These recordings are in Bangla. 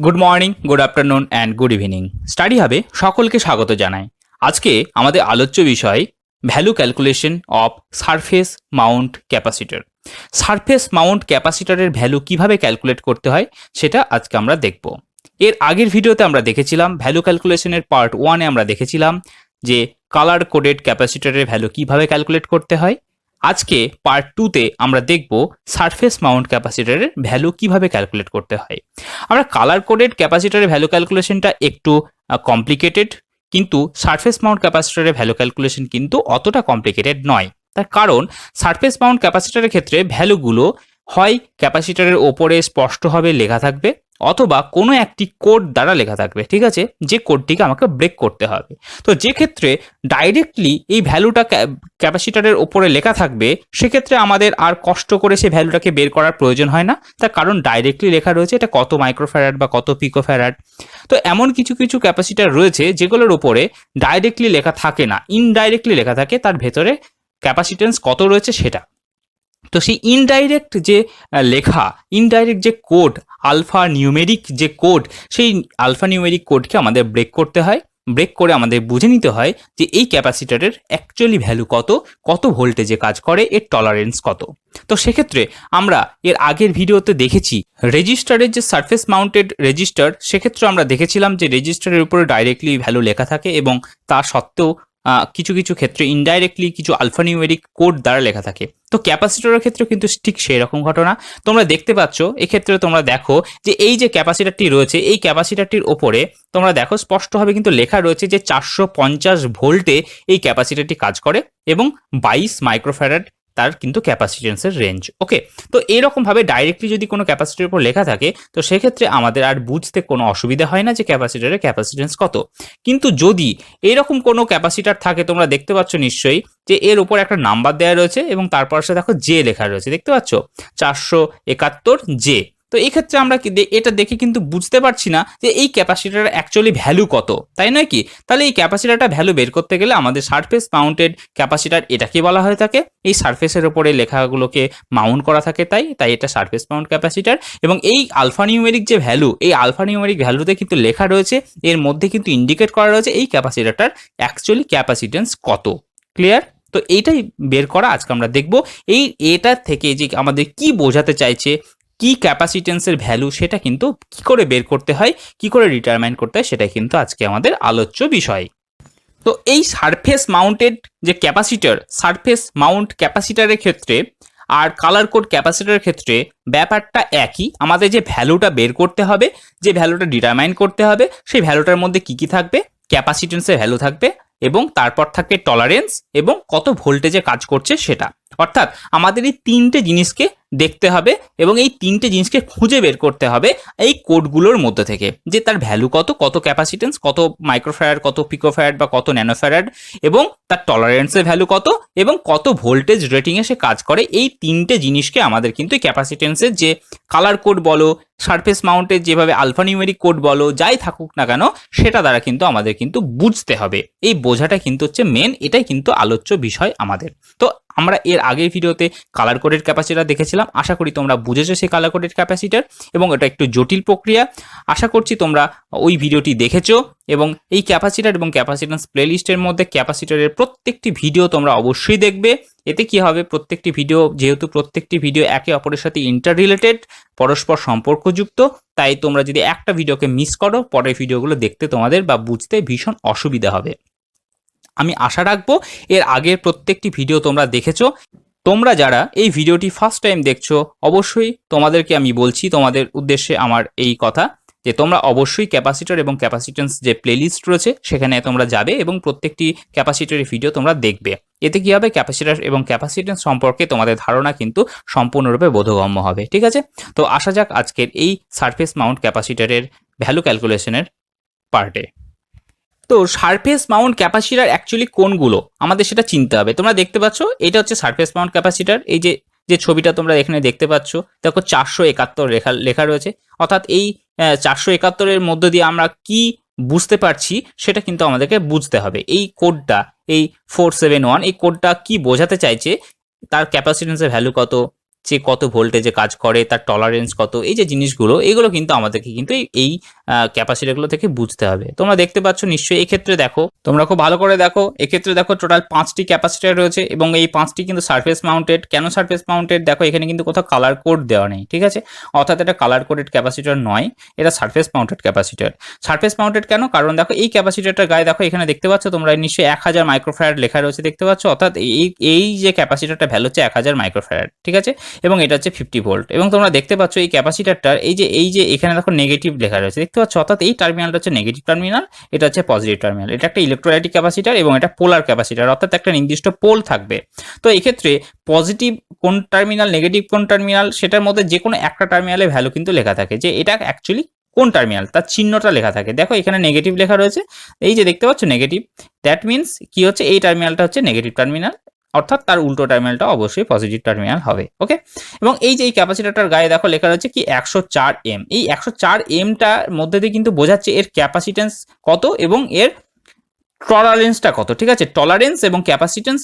Good morning, good afternoon and good evening. Study Hub সকলকে স্বাগত জানাই। আজকে আমাদের আলোচ্য বিষয় value calculation of surface mount capacitor. Surface mount ক্যাপাসিটরের ভ্যালু কিভাবে ক্যালকুলেট করতে হয় সেটা আজকে আমরা দেখব। এর আগের ভিডিওতে আমরা দেখেছিলাম ভ্যালু ক্যালকুলেশনের পার্ট 1-এ আমরা দেখেছিলাম যে কালার কোডেড ক্যাপাসিটরের ভ্যালু কিভাবে ক্যালকুলেট করতে হয়। আজকে পার্ট 2-তে আমরা দেখব সারফেস মাউন্ট ক্যাপাসিটরের ভ্যালু কিভাবে ক্যালকুলেট করতে হয়। আমরা কালার কোডেড ক্যাপাসিটরের ভ্যালু ক্যালকুলেশনটা একটু কমপ্লিকেটেড, কিন্তু সারফেস মাউন্ট ক্যাপাসিটরের ভ্যালু ক্যালকুলেশন কিন্তু অতটা কমপ্লিকেটেড নয়। তার কারণ সারফেস মাউন্ট ক্যাপাসিটরের ক্ষেত্রে ভ্যালুগুলো হয় ক্যাপাসিটরের ওপরে স্পষ্টভাবে লেখা থাকবে অথবা কোনো একটি কোড দ্বারা লেখা থাকবে, ঠিক আছে, যে কোডটিকে আমাকে ব্রেক করতে হবে। তো যে ক্ষেত্রে ডাইরেক্টলি এই ভ্যালুটা ক্যাপাসিটরের ওপরে লেখা থাকবে সেক্ষেত্রে আমাদের আর কষ্ট করে সেই ভ্যালুটাকে বের করার প্রয়োজন হয় না, তার কারণ ডাইরেক্টলি লেখা রয়েছে এটা কত মাইক্রোফ্যারাড বা কত পিকোফ্যারাড। তো এমন কিছু কিছু ক্যাপাসিটার রয়েছে যেগুলোর ওপরে ডাইরেক্টলি লেখা থাকে না, ইনডাইরেক্টলি লেখা থাকে তার ভেতরে ক্যাপাসিটেন্স কত রয়েছে সেটা। তো সেই ইনডাইরেক্ট যে লেখা, ইনডাইরেক্ট যে কোড, আলফা নিউমেরিক যে কোড, সেই আলফা নিউমেরিক কোডকে আমাদের ব্রেক করতে হয়। ব্রেক করে আমাদের বুঝে নিতে হয় যে এই ক্যাপাসিটরের অ্যাকচুয়ালি ভ্যালু কত, কত ভোল্টেজে কাজ করে, এর টলারেন্স কত। তো সেক্ষেত্রে আমরা এর আগের ভিডিওতে দেখেছি রেজিস্টারের যে সারফেস মাউন্টেড রেজিস্টার, সেক্ষেত্রে আমরা দেখেছিলাম যে রেজিস্টারের উপরে ডাইরেক্টলি ভ্যালু লেখা থাকে এবং তা সত্ত্বেও কিছু কিছু ক্ষেত্রে ইনডাইরেক্টলি কিছু আলফানিউমেরিক কোড দ্বারা লেখা থাকে। তো ক্যাপাসিটরের ক্ষেত্রে কিন্তু ঠিক সেই রকম ঘটনা তোমরা দেখতে পাচ্ছ। এক্ষেত্রে তোমরা দেখো যে এই যে ক্যাপাসিটারটি রয়েছে, এই ক্যাপাসিটারটির ওপরে তোমরা দেখো স্পষ্টভাবে কিন্তু লেখা রয়েছে যে 450 ভোল্টে এই ক্যাপাসিটারটি কাজ করে এবং 22 মাইক্রোফ্যারাড তার কিন্তু ক্যাপাসিটেন্সের রেঞ্জ। ওকে, তো এরকমভাবে ডাইরেক্টলি যদি কোনো ক্যাপাসিটারের উপর লেখা থাকে তো সেক্ষেত্রে আমাদের আর বুঝতে কোনো অসুবিধা হয় না যে ক্যাপাসিটারের ক্যাপাসিটেন্স কত। কিন্তু যদি এরকম কোনো ক্যাপাসিটার থাকে, তোমরা দেখতে পাচ্ছ নিশ্চয়ই যে এর উপর একটা নাম্বার দেওয়া রয়েছে এবং তারপর সে দেখো জে লেখা রয়েছে, দেখতে পাচ্ছ 471 জে। তো এই ক্ষেত্রে আমরা এটা দেখে কিন্তু বুঝতে পারছি না যে এই ক্যাপাসিটারের অ্যাকচুয়ালি ভ্যালু কত, তাই নয় কি? তাহলে এই ক্যাপাসিটারটা ভ্যালু বের করতে গেলে আমাদের সারফেস মাউন্টেড ক্যাপাসিটার এটাকে বলা হয়ে থাকে। এই সারফেসের উপরে লেখাগুলোকে মাউন্ট করা থাকে, তাই এটা সারফেস মাউন্ট ক্যাপাসিটার। এবং এই আলফানিউমেরিক যে ভ্যালু, এই আলফানিউমেরিক ভ্যালুতে কিন্তু লেখা রয়েছে, এর মধ্যে কিন্তু ইন্ডিকেট করা রয়েছে এই ক্যাপাসিটারটার অ্যাকচুয়ালি ক্যাপাসিটেন্স কত। ক্লিয়ার? তো এইটাই বের করা আজকে আমরা দেখব। এটার থেকে যে আমাদের কি বোঝাতে চাইছে, কি ক্যাপাসিটেন্সের ভ্যালু, সেটা কিন্তু কি করে বের করতে হয়, কি করে ডিটারমাইন করতে হয়, সেটা কিন্তু আজকে আমাদের আলোচ্য বিষয়। তো এই সারফেস মাউন্টেড যে ক্যাপাসিটার, সারফেস মাউন্ট ক্যাপাসিটারের ক্ষেত্রে আর কালার কোড ক্যাপাসিটারের ক্ষেত্রে ব্যাপারটা একই। আমাদের যে ভ্যালুটা বের করতে হবে, যে ভ্যালুটা ডিটারমাইন করতে হবে, সেই ভ্যালুটার মধ্যে কি কি থাকবে? ক্যাপাসিটেন্সের ভ্যালু থাকবে এবং তারপর থাকবে টলারেন্স এবং কত ভোল্টেজে কাজ করছে সেটা। অর্থাৎ আমাদের এই তিনটে জিনিসকে দেখতে হবে এবং এই তিনটে জিনিসকে খুঁজে বের করতে হবে এই কোডগুলোর মধ্যে থেকে, যে তার ভ্যালু কত, কত ক্যাপাসিটেন্স, কত মাইক্রোফ্যারাড, কত পিকোফ্যারাড বা কত ন্যানোফ্যারাড, এবং তার টলারেন্সের ভ্যালু কত এবং কত ভোল্টেজ রেটিংয়ে সে কাজ করে। এই তিনটে জিনিসকে আমাদের কিন্তু ক্যাপাসিটেন্সের যে কালার কোড বলো, সারফেস মাউন্টের যেভাবে আলফানিউমেরিক কোড বলো, যাই থাকুক না কেন, সেটা দ্বারা কিন্তু আমাদের কিন্তু বুঝতে হবে। এই বোঝাটা কিন্তু হচ্ছে মেন, এটাই কিন্তু আলোচ্য বিষয় আমাদের। তো আমরা এর আগের ভিডিওতে কালার কোডেড ক্যাপাসিটার দেখেছিলাম, আশা করি তোমরা বুঝেছো সেই কালার কোডেড ক্যাপাসিটার, এবং এটা একটু জটিল প্রক্রিয়া। আশা করছি তোমরা ওই ভিডিওটি দেখেছো এবং এই ক্যাপাসিটার এবং ক্যাপাসিটেন্স প্লেলিস্টের মধ্যে ক্যাপাসিটারের প্রত্যেকটি ভিডিও তোমরা অবশ্যই দেখবে। এতে কি হবে, প্রত্যেকটি ভিডিও, যেহেতু প্রত্যেকটি ভিডিও একে অপরের সাথে ইন্টার রিলেটেড, পরস্পর সম্পর্কযুক্ত, তাই তোমরা যদি একটা ভিডিওকে মিস করো, পরের ভিডিওগুলো দেখতে তোমাদের বা বুঝতে ভীষণ অসুবিধা হবে। আমি আশা রাখবো এর আগের প্রত্যেকটি ভিডিও তোমরা দেখেছো। তোমরা যারা এই ভিডিওটি ফার্স্ট টাইম দেখছো, অবশ্যই তোমাদেরকে আমি বলছি, তোমাদের উদ্দেশ্যে আমার এই কথা, যে তোমরা অবশ্যই ক্যাপাসিটর এবং ক্যাপাসিটেন্স যে প্লেলিস্ট রয়েছে সেখানে তোমরা যাবে এবং প্রত্যেকটি ক্যাপাসিটরের ভিডিও তোমরা দেখবে। এতে কি হবে, ক্যাপাসিটর এবং ক্যাপাসিটেন্স সম্পর্কে তোমাদের ধারণা কিন্তু সম্পূর্ণরূপে বোধগম্য হবে। ঠিক আছে, তো আসা যাক আজকের এই সারফেস মাউন্ট ক্যাপাসিটরের ভ্যালু ক্যালকুলেশনের পার্টে। তো সারফেস মাউন্ট ক্যাপাসিটার অ্যাকচুয়ালি কোনগুলো আমাদের সেটা চিনতে হবে। তোমরা দেখতে পাচ্ছ এটা হচ্ছে সারফেস মাউন্ট ক্যাপাসিটার। এই যে যে ছবিটা তোমরা এখানে দেখতে পাচ্ছ, দেখো 471 লেখা রয়েছে। অর্থাৎ এই 471-এর মধ্য দিয়ে আমরা কি বুঝতে পারছি সেটা কিন্তু আমাদেরকে বুঝতে হবে। এই কোডটা, এই 471, এই কোডটা কি বোঝাতে চাইছে, তার ক্যাপাসিটেন্সের ভ্যালু কত, যে কত ভোল্টেজে কাজ করে, তার টলারেন্স কত, এই যে জিনিসগুলো এগুলো কিন্তু আমাদেরকে কিন্তু এই ক্যাপাসিটারগুলো থেকে বুঝতে হবে। তোমরা দেখতে পাচ্ছ নিশ্চয়ই, এক্ষেত্রে দেখো, তোমরা খুব ভালো করে দেখো, এক্ষেত্রে দেখো টোটাল 5টি ক্যাপাসিটার রয়েছে এবং এই 5টি কিন্তু সারফেস মাউন্টেড। কেন সারফেস মাউন্টেড? দেখো এখানে কিন্তু কোথাও কালার কোড দেওয়া নেই, ঠিক আছে, অর্থাৎ এটা কালার কোডেড ক্যাপাসিটার নয়, এটা surface mounted capacitor. Surface mounted কেন? কারণ দেখো এই ক্যাপাসিটারটার গায়ে দেখো এখানে দেখতে পাচ্ছ তোমরা নিশ্চয়ই 1000 মাইক্রোফ্যারাড লেখা রয়েছে, দেখতে পাচ্ছ, অর্থাৎ এই যে ক্যাপাসিটারটা ভ্যালু হচ্ছে 1000 মাইক্রোফ্যারাড, ঠিক আছে, এবং এটা হচ্ছে 50 ভোল্ট। এবং তোমরা দেখতে পাচ্ছ এই ক্যাপাসিটারটার এই যে এখানে দেখো নেগেটিভ লেখা রয়েছে, দেখতে পাচ্ছ, অর্থাৎ এই টার্মিনালটা হচ্ছে নেগেটিভ টার্মিনাল, এটা হচ্ছে পজিটিভ টার্মিনাল। এটা একটা ইলেকট্রোলাইটিক ক্যাপাসিটার এবং এটা পোলার ক্যাপাসিটার, অর্থাৎ একটা নির্দিষ্ট পোল থাকবে। তো এক্ষেত্রে পজিটিভ কোন টার্মিনাল, নেগেটিভ কোন টার্মিনাল, সেটার মধ্যে যে কোনো একটা টার্মিনালে ভ্যালু কিন্তু লেখা থাকে, যে এটা অ্যাকচুয়ালি কোন টার্মিনাল, তার চিহ্নটা লেখা থাকে। দেখো এখানে নেগেটিভ লেখা রয়েছে, এই যে দেখতে পাচ্ছ নেগেটিভ, দ্যাট মিনস কি হচ্ছে, এই টার্মিনালটা হচ্ছে নেগেটিভ টার্মিনাল, অর্থাৎ তার উল্টো টার্মিনালটা অবশ্যই পজিটিভ টার্মিনাল হবে। ওকে, এবং এই যে এই ক্যাপাসিটারটার গায়ে দেখো লেখা রয়েছে কি 104 এম। এই 104 এমটার মধ্যে দিয়ে কিন্তু বোঝাচ্ছে এর ক্যাপাসিটেন্স কত এবং এর টলারেন্সটা কত, ঠিক আছে, টলারেন্স এবং ক্যাপাসিটেন্স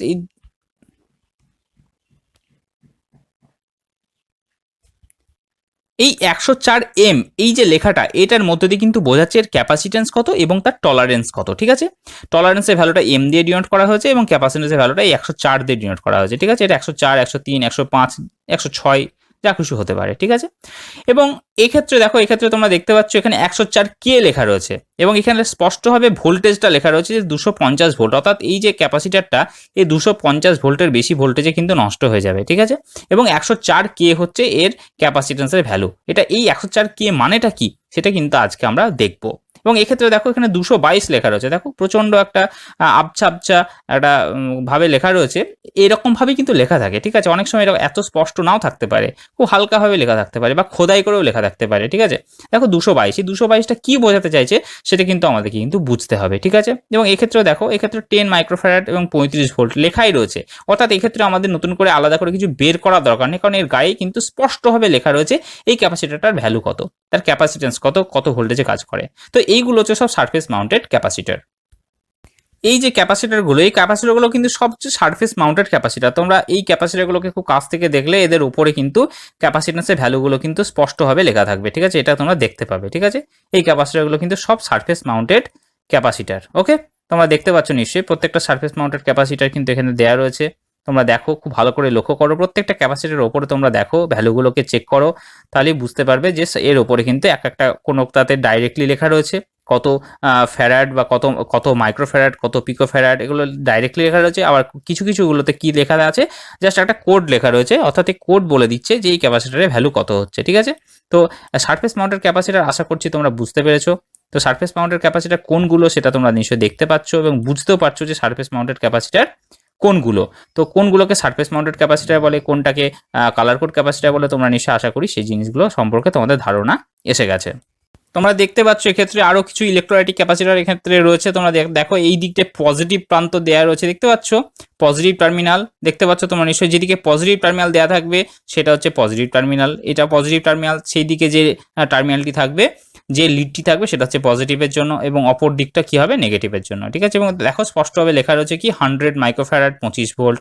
এই 104 এম এই যে লেখাটা, এটার মধ্যে দিয়ে কিন্তু বোঝাচ্ছে এর ক্যাপাসিটেন্স কত এবং তার টলারেন্স কত, ঠিক আছে। টলারেন্সের ভ্যালুটা এম দিয়ে ডিনোট করা হয়েছে এবং ক্যাপাসিটেন্সের ভ্যালুটা 104 দিয়ে ডিনোট করা হয়েছে, ঠিক আছে। এটা 104, 103, 105, 106 যা খুশি হতে পারে, ঠিক আছে। এবং এক্ষেত্রে দেখো, এক্ষেত্রে তোমরা দেখতে পাচ্ছ এখানে 104 কে লেখা রয়েছে এবং এখানে স্পষ্টভাবে ভোল্টেজটা লেখা রয়েছে যে 250 ভোল্ট, অর্থাৎ এই যে ক্যাপাসিটারটা এই 250 ভোল্টের বেশি ভোল্টেজে কিন্তু নষ্ট হয়ে যাবে, ঠিক আছে। এবং 104 কে হচ্ছে এর ক্যাপাসিটেন্সের ভ্যালু। এটা এই 104 কে মানেটা কি সেটা কিন্তু আজকে আমরা দেখবো। এবং এক্ষেত্রে দেখো এখানে 222 লেখা রয়েছে, দেখো প্রচন্ড একটা আবছা আবছা একটা ভাবে লেখা রয়েছে, এরকম ভাবে কিন্তু লেখা থাকে, ঠিক আছে। অনেক সময় এটা এত স্পষ্ট নাও থাকতে পারে, খুব হালকাভাবে লেখা থাকতে পারে বা খোদাই করেও লেখা থাকতে পারে, ঠিক আছে। দেখো 222, এই 222টা কি বোঝাতে চাইছে সেটা কিন্তু আমাদেরকে কিন্তু বুঝতে হবে, ঠিক আছে। এবং এক্ষেত্রে দেখো এক্ষেত্রে 10 মাইক্রোফ্যারাড এবং 35 ভোল্ট লেখাই রয়েছে, অর্থাৎ এক্ষেত্রে আমাদের নতুন করে আলাদা করে কিছু বের করার দরকার নেই, কারণ এর গায়ে কিন্তু স্পষ্টভাবে লেখা রয়েছে এই ক্যাপাসিটারটার ভ্যালু কত, তার ক্যাপাসিটেন্স কত, কত ভোল্টেজে কাজ করে। তো এইগুলো হচ্ছে সব সারফেস মাউন্টেড ক্যাপাসিটার। এই যে ক্যাপাসিটারগুলো, এই ক্যাপাসিটারগুলো কিন্তু সবচেয়ে সারফেস মাউন্টেড ক্যাপাসিটার। তোমরা এই ক্যাপাসিটারগুলোকে খুব কাছ থেকে দেখলে এদের উপরে কিন্তু ক্যাপাসিটেন্সের ভ্যালুগুলো কিন্তু স্পষ্টভাবে লেখা থাকবে, ঠিক আছে, এটা তোমরা দেখতে পাবে, ঠিক আছে। এই ক্যাপাসিটারগুলো কিন্তু সব সারফেস মাউন্টেড ক্যাপাসিটার। ওকে, তোমরা দেখতে পাচ্ছ নিশ্চয়ই প্রত্যেকটা সারফেস মাউন্টেড ক্যাপাসিটার কিন্তু এখানে দেওয়া রয়েছে। তোমরা দেখো, খুব ভালো করে লক্ষ্য করো, প্রত্যেকটা ক্যাপাসিটারের ওপরে তোমরা দেখো, ভ্যালুগুলোকে চেক করো, তাহলেই বুঝতে পারবে যে এর ওপরে কিন্তু এক একটা কোনোটাতে ডাইরেক্টলি লেখা রয়েছে কত ফ্যারাড বা কত কত মাইক্রোফ্যারাড, কত পিকোফ্যারাড, এগুলো ডাইরেক্টলি লেখা রয়েছে। আবার কিছু কিছুগুলোতে কি লেখা আছে, জাস্ট একটা কোড লেখা রয়েছে, অর্থাৎ এই কোড বলে দিচ্ছে যে এই ক্যাপাসিটারের ভ্যালু কত হচ্ছে, ঠিক আছে। তো সারফেস মাউন্টেড ক্যাপাসিটার আশা করছি তোমরা বুঝতে পেরেছো। তো সারফেস মাউন্টেড ক্যাপাসিটার কোনগুলো সেটা তোমরা নিশ্চয়ই দেখতে পাচ্ছ এবং বুঝতেও পারছো যে সারফেস মাউন্টেড ক্যাপাসিটার কোনগুলো। তো কোনগুলোকে সারফেস মাউন্টেড ক্যাপাসিটার বলে, কোনটাকে কালার কোড ক্যাপাসিটার বলে, তোমরা নিশ্চয়ই আশা করি সেই জিনিসগুলো সম্পর্কে তোমাদের ধারণা এসে গেছে। তোমরা দেখতে পাচ্ছ এক্ষেত্রে আরো কিছু ইলেকট্রোলাইটিক ক্যাপাসিটার এক্ষেত্রে রয়েছে। তোমরা দেখো এই দিকটা পজিটিভ প্রান্ত দেওয়া রয়েছে, দেখতে পাচ্ছ পজিটিভ টার্মিনাল, দেখতে পাচ্ছ তোমরা নিশ্চয়ই, যেদিকে পজিটিভ টার্মিনাল দেওয়া থাকবে সেটা হচ্ছে পজিটিভ টার্মিনাল, এটা পজিটিভ টার্মিনাল। সেই দিকে যে টার্মিনালটি থাকবে, যে লিডটি থাকবে সেটা হচ্ছে পজিটিভের জন্য এবং অপর দিকটা কি হবে, নেগেটিভের জন্য, ঠিক আছে। এবং দেখো স্পষ্টভাবে লেখা রয়েছে কি 100 মাইক্রোফ্যারাড 25 ভোল্ট,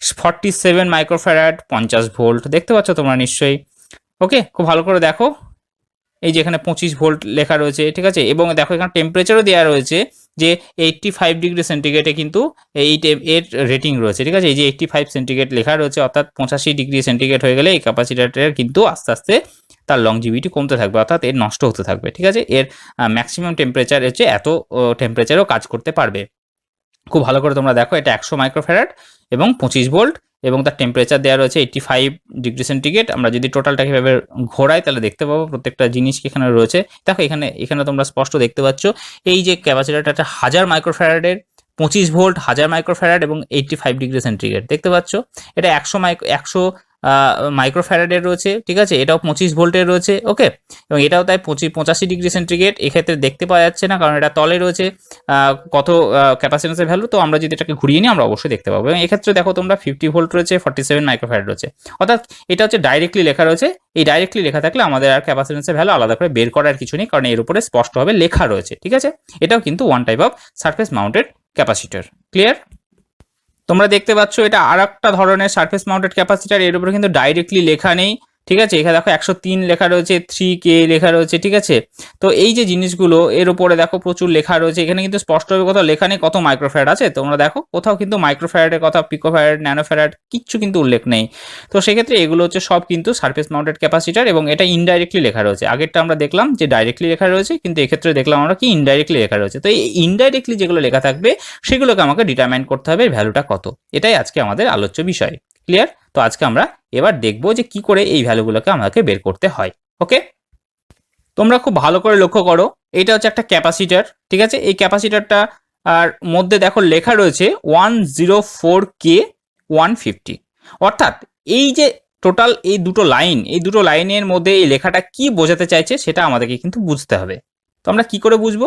47 মাইক্রোফ্যারাড 50 ভোল্ট, দেখতে পাচ্ছ তোমরা নিশ্চয়ই। ওকে, খুব ভালো করে দেখো, এই যে এখানে 25 ভোল্ট লেখা রয়েছে, ঠিক আছে। এবং দেখো এখানে টেম্পারেচারও দেওয়া রয়েছে যে 85 ডিগ্রি সেন্টিগ্রেডে কিন্তু এর রেটিং রয়েছে, ঠিক আছে। এই যে 85 সেন্টিগ্রেড লেখা রয়েছে, অর্থাৎ 85 ডিগ্রি সেন্টিগ্রেড হয়ে গেলে এই ক্যাপাসিটারটার কিন্তু আস্তে আস্তে তার লংজিভিটি কমতে থাকবে, অর্থাৎ এর নষ্ট হতে থাকবে, ঠিক আছে। এর ম্যাক্সিমাম টেম্পারেচার হচ্ছে এত টেম্পারেচারও কাজ করতে পারবে। খুব ভালো করে তোমরা দেখো, এটা 100 মাইক্রোফ্যারাড এবং 25 ভোল্ট এবং তার টেম্পারেচার দেওয়া রয়েছে 85 ডিগ্রি সেন্টিগ্রেড। আমরা যদি টোটালটাকে এভাবে ঘোরাই তাহলে দেখতে পাবো প্রত্যেকটা জিনিস কি এখানে রয়েছে। দেখো এখানে এখানে তোমরা স্পষ্ট দেখতে পাচ্ছ এই যে ক্যাপাসিটারটা একটা 1000 মাইক্রোফ্যারাডের, 25 ভোল্ট, 1000 মাইক্রোফ্যারাড এবং 85 ডিগ্রি সেন্টিগ্রেড, দেখতে পাচ্ছ। এটা 100 মাইক্রোফ্যারাডের রয়েছে, ঠিক আছে। এটাও 25 ভোল্টের রয়েছে, ওকে। এবং এটাও তাই 85 ডিগ্রি সেন্টিগ্রেড। এক্ষেত্রে দেখতে পাওয়া যাচ্ছে না কারণ এটা তলে রয়েছে কত ক্যাপাসিটেন্সের ভ্যালু। তো আমরা যদি এটাকে ঘুরিয়ে নিই আমরা অবশ্যই দেখতে পাবো। এবং এক্ষেত্রে দেখো তোমরা 50 ভোল্ট রয়েছে, 47 মাইক্রোফ্যারাড রয়েছে, অর্থাৎ এটা হচ্ছে ডাইরেক্টলি লেখা রয়েছে। এই ডাইরেক্টলি লেখা থাকলে আমাদের আর ক্যাপাসিটেন্সের ভ্যালু আলাদা করে বের করার কিছু নেই, কারণ এর উপরে স্পষ্টভাবে লেখা রয়েছে, ঠিক আছে। এটাও কিন্তু one type of surface mounted capacitor. Clear? তোমরা দেখতে পাচ্ছ এটা আর একটা ধরনের সারফেস মাউন্টেড ক্যাপাসিটার, এর উপরে কিন্তু ডাইরেক্টলি লেখা নেই, ঠিক আছে। এখানে দেখো 103 লেখা রয়েছে, 3K লেখা রয়েছে, ঠিক আছে। তো এই যে জিনিসগুলো এর উপরে দেখো প্রচুর লেখা রয়েছে, এখানে কিন্তু স্পষ্টভাবে কোথাও লেখা নেই কত মাইক্রোফ্যারাড আছে। তোমরা দেখো কোথাও কিন্তু মাইক্রোফ্যারাডের কথা, পিকোফ্যারাড, ন্যানোফ্যারাড কিচ্ছু কিন্তু উল্লেখ নেই। তো সেক্ষেত্রে এগুলো হচ্ছে সব কিন্তু সারফেস মাউন্টেড ক্যাপাসিটার এবং এটা ইনডাইরেক্টলি লেখা রয়েছে। আগেরটা আমরা দেখলাম যে ডাইরেক্টলি লেখা রয়েছে, কিন্তু এক্ষেত্রে দেখলাম আমরা কি ইনডাইরেক্টলি লেখা রয়েছে। তো এই ইনডাইরেক্টলি যেগুলো লেখা থাকবে সেগুলোকে আমাকে ডিটারমাইন করতে হবে ভ্যালুটা কত। এটাই আজকে আমাদের আলোচ্য বিষয়। ক্লিয়ার? তো আজকে আমরা এবার দেখবো যে কি করে এই ভ্যালুগুলোকে আমাকে বের করতে হয়। ওকে, তোমরা খুব ভালো করে লক্ষ্য করো, এটা হচ্ছে একটা ক্যাপাসিটার, ঠিক আছে। এই ক্যাপাসিটারটা আর মধ্যে দেখো লেখা রয়েছে 104K 150, অর্থাৎ এই যে টোটাল এই দুটো লাইনের মধ্যে এই লেখাটা কি বোঝাতে চাইছে সেটা আমাদেরকে কিন্তু বুঝতে হবে। তো আমরা কি করে বুঝবো?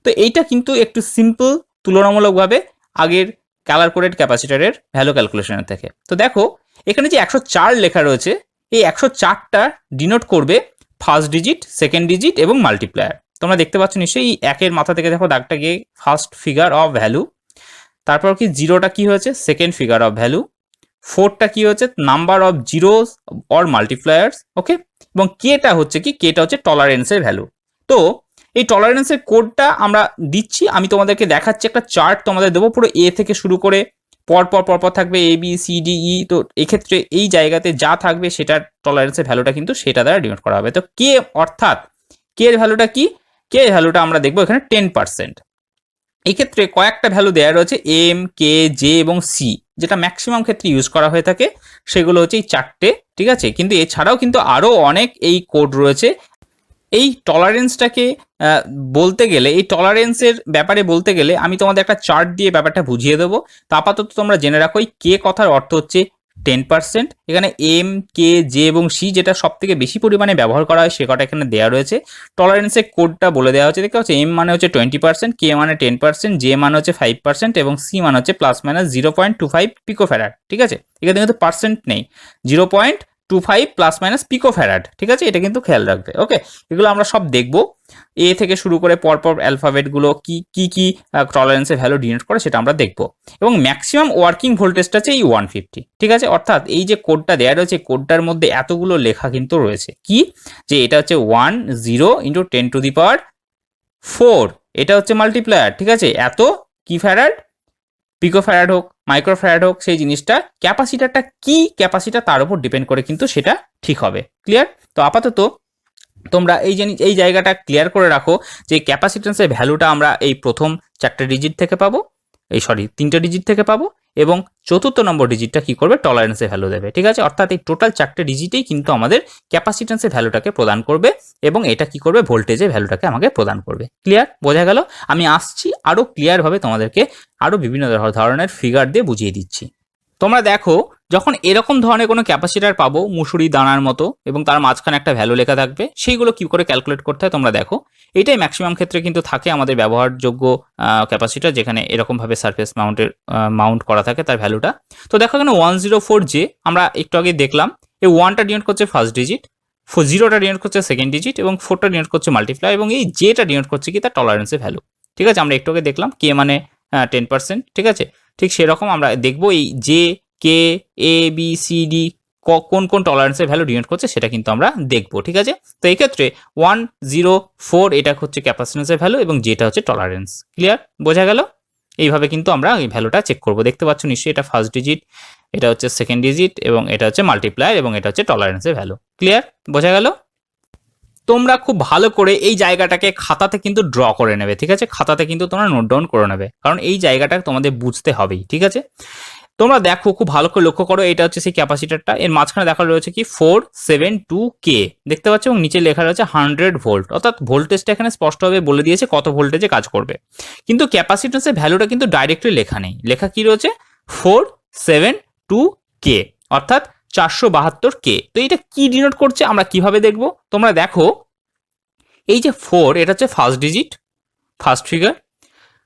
তো এইটা কিন্তু একটু সিম্পল তুলনামূলকভাবে আগের কালার কোডেড ক্যাপাসিটারের ভ্যালু ক্যালকুলেশনের থেকে। তো দেখো এখানে যে 104 লেখা রয়েছে, এই 104টা ডিনোট করবে ফার্স্ট ডিজিট, সেকেন্ড ডিজিট এবং মাল্টিপ্লায়ার। তোমরা দেখতে পাচ্ছ নিশ্চয়ই, এই একের মাথা থেকে দেখো দাগটা গিয়ে ফার্স্ট ফিগার অফ ভ্যালু, তারপর কি জিরোটা কি হয়েছে সেকেন্ড ফিগার অফ ভ্যালু, ফোরটা কি হচ্ছে নাম্বার অফ জিরোস অর মাল্টিপ্লায়ার্স, ওকে, এবং কেটা হচ্ছে কি, কেটা হচ্ছে টলারেন্সের ভ্যালু। তো এই টলারেন্সের কোডটা আমরা দিচ্ছি, আমি তোমাদেরকে দেখাচ্ছি একটা চার্ট তোমাদের দেবো, পুরো এ থেকে শুরু করে পরপর থাকবে A B C D E. তো এক্ষেত্রে এই জায়গাতে যা থাকবে সেটার টলারেন্সের ভ্যালুটা কিন্তু সেটা দ্বারা ডিনোট করা হবে। তো কে অর্থাৎ কে এর ভ্যালুটা কি, কে এর ভ্যালুটা আমরা দেখবো এখানে 10%। এই ক্ষেত্রে কয়েকটা ভ্যালু দেওয়া রয়েছে এম, কে, জে এবং সি, যেটা ম্যাক্সিমাম ক্ষেত্রে ইউজ করা হয়ে থাকে। সেগুলো হচ্ছে এই চারটে, ঠিক আছে। কিন্তু এছাড়াও কিন্তু আরও অনেক এই কোড রয়েছে। এই টলারেন্সটাকে বলতে গেলে, এই টলারেন্সের ব্যাপারে বলতে গেলে আমি তোমাদের একটা চার্ট দিয়ে ব্যাপারটা বুঝিয়ে দেবো। তো আপাতত তোমরা জেনে রাখো এই কে কথার অর্থ হচ্ছে 10%। এখানে এম, কে, জে এবং সি যেটা সব থেকে বেশি পরিমাণে ব্যবহার করা হয় সে কটা এখানে দেওয়া রয়েছে। টলারেন্সের কোডটা বলে দেওয়া হচ্ছে, দেখতে হচ্ছে এম মানে হচ্ছে 20%, কে মানে 10%, জে মানে হচ্ছে 5% এবং সি মানে হচ্ছে +-0.25 পিকোফ্যারাড, ঠিক আছে। এখানে কিন্তু পার্সেন্ট নেই, 0.25 ± পিকোফ্যারাড, ঠিক আছে। এটা কিন্তু খেয়াল রাখবে। ওকে, এগুলো আমরা সব দেখবো, এ থেকে শুরু করে পরপর অ্যালফাবেটগুলো কি টলারেন্সের ভ্যালু ডিনোট করে সেটা আমরা দেখবো। এবং ম্যাক্সিমাম ওয়ার্কিং ভোল্টেজটা হচ্ছে এই 150, ঠিক আছে। অর্থাৎ এই যে কোডটা দেওয়া রয়েছে, কোডটার মধ্যে এতগুলো লেখা কিন্তু রয়েছে কি, যে এটা হচ্ছে 10 × 10⁴, এটা হচ্ছে মাল্টিপ্লায়ার, ঠিক আছে। এত কি ফ্যারাড, পিকোফ্যারাড হোক, মাইক্রোফ্যারাড হোক, সেই জিনিসটা ক্যাপাসিটারটা কি ক্যাপাসিটার তার উপর ডিপেন্ড করে কিন্তু সেটা ঠিক হবে। ক্লিয়ার? তো আপাতত তোমরা এই জায়গাটা ক্লিয়ার করে রাখো যে ক্যাপাসিট্যান্সের ভ্যালুটা আমরা এই প্রথম 4টে ডিজিট থেকে পাবো, 3টে ডিজিট থেকে পাবো, এবং চতুর্থ নম্বর ডিজিটটা কি করবে, টলারেন্সের ভ্যালু দেবে, ঠিক আছে। অর্থাৎ এই টোটাল 4টে ডিজিটেই কিন্তু আমাদের ক্যাপাসিট্যান্সের ভ্যালুটাকে প্রদান করবে এবং এটা কি করবে, ভোল্টেজের ভ্যালুটাকে আমাকে প্রদান করবে। ক্লিয়ার? বোঝা গেল? আমি আসছি আরও ক্লিয়ারভাবে তোমাদেরকে আরও বিভিন্ন ধরনের ফিগার দিয়ে বুঝিয়ে দিচ্ছি। তোমরা দেখো যখন এরকম ধরনের কোনো ক্যাপাসিটার পাবো মুসুরি দানার মতো এবং তার মাঝখানে একটা ভ্যালু লেখা থাকবে, সেইগুলো কি করে ক্যালকুলেট করতে হয় তোমরা দেখো। এটাই ম্যাক্সিমাম ক্ষেত্রে কিন্তু থাকে আমাদের ব্যবহারযোগ্য ক্যাপাসিটার, যেখানে এরকমভাবে সারফেস মাউন্ট করা থাকে তার ভ্যালুটা। তো দেখো এখানে 104J আমরা একটু আগে দেখলাম, এই 1টা ডিনোট করছে ফার্স্ট ডিজিট, 0টা ডিনোট করছে সেকেন্ড ডিজিট এবং 4টা ডিনোট করছে মাল্টিপ্লাই এবং এই জেটা ডিনোট করছে কি তার টলারেন্সের ভ্যালু, ঠিক আছে। আমরা একটু আগে দেখলাম কে মানে 10%, ঠিক আছে। ঠিক সেরকম আমরা দেখবো এই J, K, A B C D কোন টলারেন্সের ভ্যালু ডিনোট করছে সেটা কিন্তু আমরা দেখবো, ঠিক আছে। তো এই ক্ষেত্রে 104 এটা হচ্ছে ক্যাপাসিট্যান্সের ভ্যালু এবং যেটা হচ্ছে টলারেন্স। ক্লিয়ার? বোঝা গেল? এইভাবে কিন্তু আমরা এই ভ্যালুটা চেক করবো। দেখতে পাচ্ছ নিশ্চয়ই এটা ফার্স্ট ডিজিট, এটা হচ্ছে সেকেন্ড ডিজিট এবং এটা হচ্ছে মাল্টিপ্লায়ার এবং এটা হচ্ছে টলারেন্সের ভ্যালু। ক্লিয়ার? বোঝা গেল? তোমরা খুব ভালো করে এই জায়গাটাকে খাতাতে কিন্তু ড্র করে নেবে, ঠিক আছে। খাতাতে কিন্তু তোমরা নোট ডাউন করে নেবে, কারণ এই জায়গাটা তোমাদের বুঝতে হবেই, ঠিক আছে। তোমরা দেখো খুব ভালো করে লক্ষ্য করো, এটা হচ্ছে সেই ক্যাপাসিটারটা, এর মাঝখানে দেখা রয়েছে কি 472K দেখতে পাচ্ছ এবং নিচে লেখা রয়েছে 100 ভোল্ট, অর্থাৎ ভোল্টেজটা এখানে স্পষ্টভাবে বলে দিয়েছে কত ভোল্টেজে কাজ করবে। কিন্তু ক্যাপাসিট্যান্সের ভ্যালুটা কিন্তু ডাইরেক্টলি লেখা নেই, লেখা কি রয়েছে 472K অর্থাৎ 472K। তো এটা কি ডিনোট করছে আমরা কিভাবে দেখব? তোমরা দেখো এই যে 4 এটা হচ্ছে ফার্স্ট ডিজিট, ফার্স্ট ফিগার,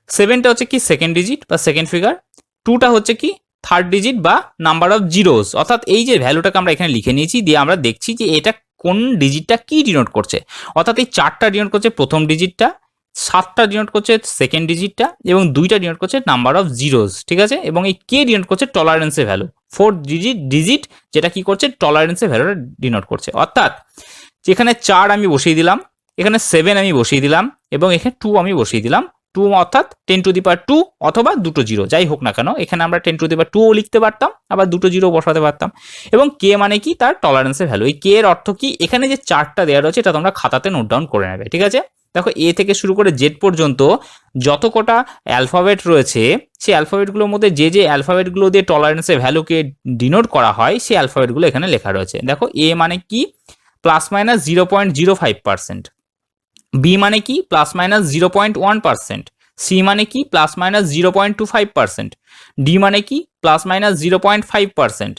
7টা হচ্ছে কি সেকেন্ড ডিজিট বা সেকেন্ড ফিগার, 2টা হচ্ছে কি থার্ড ডিজিট বা নাম্বার অফ জিরোস। অর্থাৎ এই যে ভ্যালুটাকে আমরা এখানে লিখে নিয়েছি, দিয়ে আমরা দেখছি যে এটা কোন ডিজিটটা কি ডিনোট করছে। অর্থাৎ এই 4টা ডিনোট করছে প্রথম ডিজিটটা, 7টা ডিনোট করছে সেকেন্ড ডিজিটটা এবং 2টা ডিনোট করছে নাম্বার অফ জিরোজ, ঠিক আছে, এবং এই কে ডিনোট করছে টলারেন্সের ভ্যালু। 4th ডিজিট যেটা কি করছে টলারেন্সের ভ্যালুটা ডিনোট করছে, অর্থাৎ যেখানে 4 আমি বসিয়ে দিলাম, এখানে 7 আমি বসিয়ে দিলাম এবং এখানে 2 আমি বসিয়ে দিলাম। 2 অর্থাৎ 10^2 অথবা দুটো জিরো যাই হোক না কেন, এখানে আমরা 10^2ও লিখতে পারতাম, আবার দুটো জিরো বসাতে পারতাম। এবং কে মানে কি তার টলারেন্সের ভ্যালু। এই কে এর অর্থ কি, এখানে যে চারটা দেওয়া রয়েছে এটা তোমরা খাতাতে নোট ডাউন করে নেবে, ঠিক আছে। দেখো এ থেকে শুরু করে জেড পর্যন্ত যত কটা অ্যালফাবেট রয়েছে সেই অ্যালফাবেটগুলোর মধ্যে যে অ্যালফাবেটগুলো দিয়ে টলারেন্সের ভ্যালুকে ডিনোট করা হয় সেই অ্যালফাবেটগুলো এখানে লেখা রয়েছে। দেখো এ মানে কি +-0.05%, বি মানে কি +-0.1%, সি মানে কি +-0.25%, ডি মানে কি +-0.5%,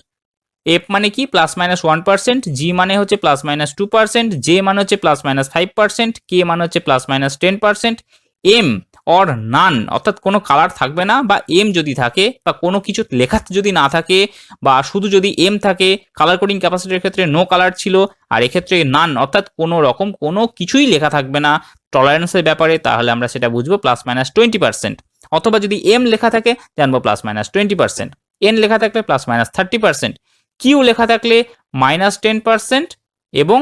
এফ মানে কি +-1%, জি মানে হচ্ছে +-2%, জে মানে হচ্ছে +-5%, কে মানে হচ্ছে +-10%, এম অর নান অর্থাৎ কোনো কালার থাকবে না, বা এম যদি থাকে বা কোনো কিছু লেখা যদি না থাকে বা শুধু যদি এম থাকে, কালার কোডিং ক্যাপাসিটির ক্ষেত্রে নো কালার ছিল, আর এক্ষেত্রে নান অর্থাৎ কোনো রকম কোনো কিছুই লেখা থাকবে না টলারেন্সের ব্যাপারে, তাহলে আমরা সেটা বুঝবো +-20%। অথবা যদি এম লেখা থাকে জানবো +-20%, এন লেখা থাকলে +-30%, কিউ লেখা থাকলে -10% এবং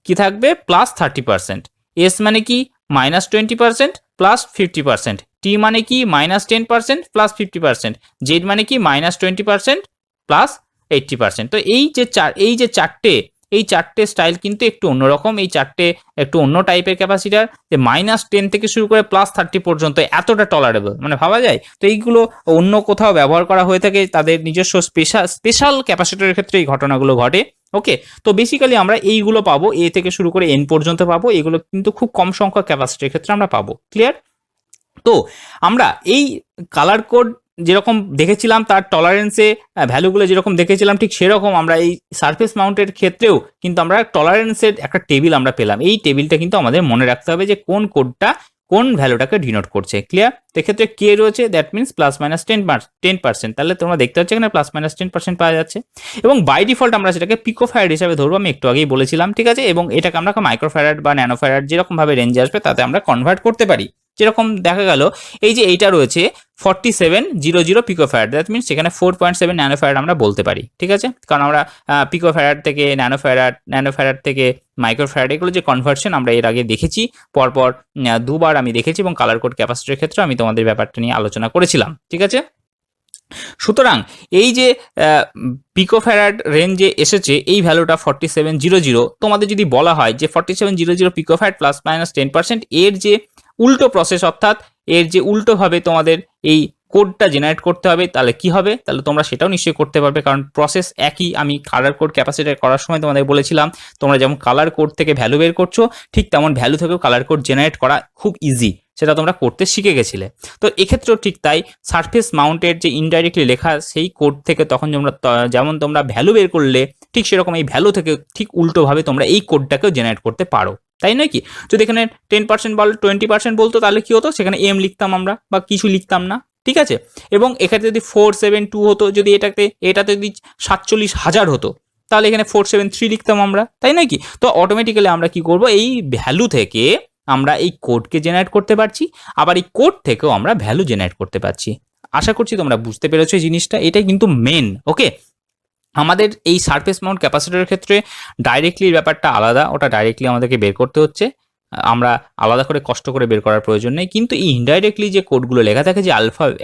কি থাকবে +30%, এস মানে কি -20% +50%, টি মানে কি -10% +50%, জেড মানে কি -20% +80%। তো এই চারটে স্টাইল কিন্তু একটু অন্যরকম, এই চারটে একটু অন্য টাইপের ক্যাপাসিটার, যে -10 থেকে শুরু করে +30 পর্যন্ত এতটা টলারেবল মানে ভাবা যায়। তো এইগুলো অন্য কোথাও ব্যবহার করা হয়ে থাকে, তাদের নিজস্ব স্পেশাল ক্যাপাসিটরের ক্ষেত্রে এই ঘটনাগুলো ঘটে। ওকে, তো বেসিক্যালি আমরা এইগুলো পাবো, এ থেকে শুরু করে এন পর্যন্ত পাবো, এগুলো কিন্তু খুব কম সংখ্যক ক্যাপাসিটির ক্ষেত্রে আমরা পাবো। ক্লিয়ার? তো আমরা এই কালার কোড যেরকম দেখেছিলাম তার টলারেন্সে ভ্যালুগুলো যেরকম দেখেছিলাম, ঠিক সেরকম আমরা এই সারফেস মাউন্টের ক্ষেত্রেও কিন্তু আমরা টলারেন্সের একটা টেবিল আমরা পেলাম। এই টেবিলটা কিন্তু আমাদের মনে রাখতে হবে যে কোন কোডটা কোন ভ্যালুটাকে ডিনোট করছে। ক্লিয়ার? এক্ষেত্রে কে রয়েছে, দ্যাট মিনস +-10%, তাহলে তোমরা দেখতে পাচ্ছ এখানে +-10% পাওয়া যাচ্ছে, এবং বাই ডিফল্ট আমরা সেটাকে পিকোফ্যারাড হিসাবে ধরবো, আমি একটু আগেই বলেছিলাম, ঠিক আছে। এবং এটাকে আমরা মাইক্রোফ্যারাড বা ন্যানোফ্যারাড যেরকমভাবে রেঞ্জে আসবে তাতে আমরা কনভার্ট করতে পারি। যেরকম দেখা গেল এই যে এইটা রয়েছে 4700 পিকোফ্যারাড, দ্যাট মিনস সেখানে 4.7 ন্যানোফ্যারাড আমরা বলতে পারি, ঠিক আছে, কারণ আমরা পিকোফ্যারাড থেকে ন্যানোফ্যারাড থেকে মাইক্রোফ্যারাড এগুলো যে কনভার্সন আমরা এর আগে দেখেছি, পরপর দুবার আমি দেখেছি, এবং কালার কোড ক্যাপাসিটির ক্ষেত্রে আমি তোমাদের ব্যাপারটা নিয়ে আলোচনা করেছিলাম, ঠিক আছে। সুতরাং এই যে পিকোফ্যারাড রেঞ্জে এসেছে এই ভ্যালুটা 4700, তোমাদের যদি বলা হয় যে 4700 পিকোফ্যারাড +-10%, এর যে উল্টো প্রসেস অর্থাৎ এর যে উল্টোভাবে তোমাদের এই কোডটা জেনারেট করতে হবে, তাহলে কি হবে, তাহলে তোমরা সেটাও নিশ্চয়ই করতে পারবে, কারণ প্রসেস একই। আমি কালার কোড ক্যাপাসিটার করার সময় তোমাদের বলেছিলাম তোমরা যেমন কালার কোড থেকে ভ্যালু বের করছো, ঠিক তেমন ভ্যালু থেকেও কালার কোড জেনারেট করা খুব ইজি, সেটা তোমরা করতে শিখে গেছিলে। তো এক্ষেত্রেও ঠিক তাই, সারফেস মাউন্টের যে ইনডাইরেক্টলি লেখা সেই কোড থেকে তখন যেমন তোমরা ভ্যালু বের করলে, ঠিক সেরকম এই ভ্যালু থেকে ঠিক উল্টোভাবে তোমরা এই কোডটাকেও জেনারেট করতে পারো, তাই নয় কি? যদি এখানে 10% বলো 20% বলতো তাহলে কি হতো, সেখানে এম লিখতাম আমরা বা কিছু লিখতাম না, ঠিক আছে। এবং এখানে যদি 472 হতো, যদি এটাতে যদি 47,000 হতো, তাহলে এখানে 473 লিখতাম আমরা, তাই নয় কি? তো অটোমেটিক্যালি আমরা কি করব, এই ভ্যালু থেকে আমরা এই কোডকে জেনারেট করতে পারছি, আবার এই কোড থেকেও আমরা ভ্যালু জেনারেট করতে পারছি। আশা করছি তোমরা বুঝতে পেরেছো এই জিনিসটা, এটাই কিন্তু মেন। ওকে, আমাদের এই সারফেস মাউন্ট ক্যাপাসিটরের ক্ষেত্রে ডাইরেক্টলি ব্যাপারটা আলাদা, ওটা ডাইরেক্টলি আমাদেরকে বের করতে হচ্ছে, আমরা আলাদা করে কষ্ট করে বের করার প্রয়োজন নেই। কিন্তু এই ইনডাইরেক্টলি যে কোডগুলো লেখা থাকে, যে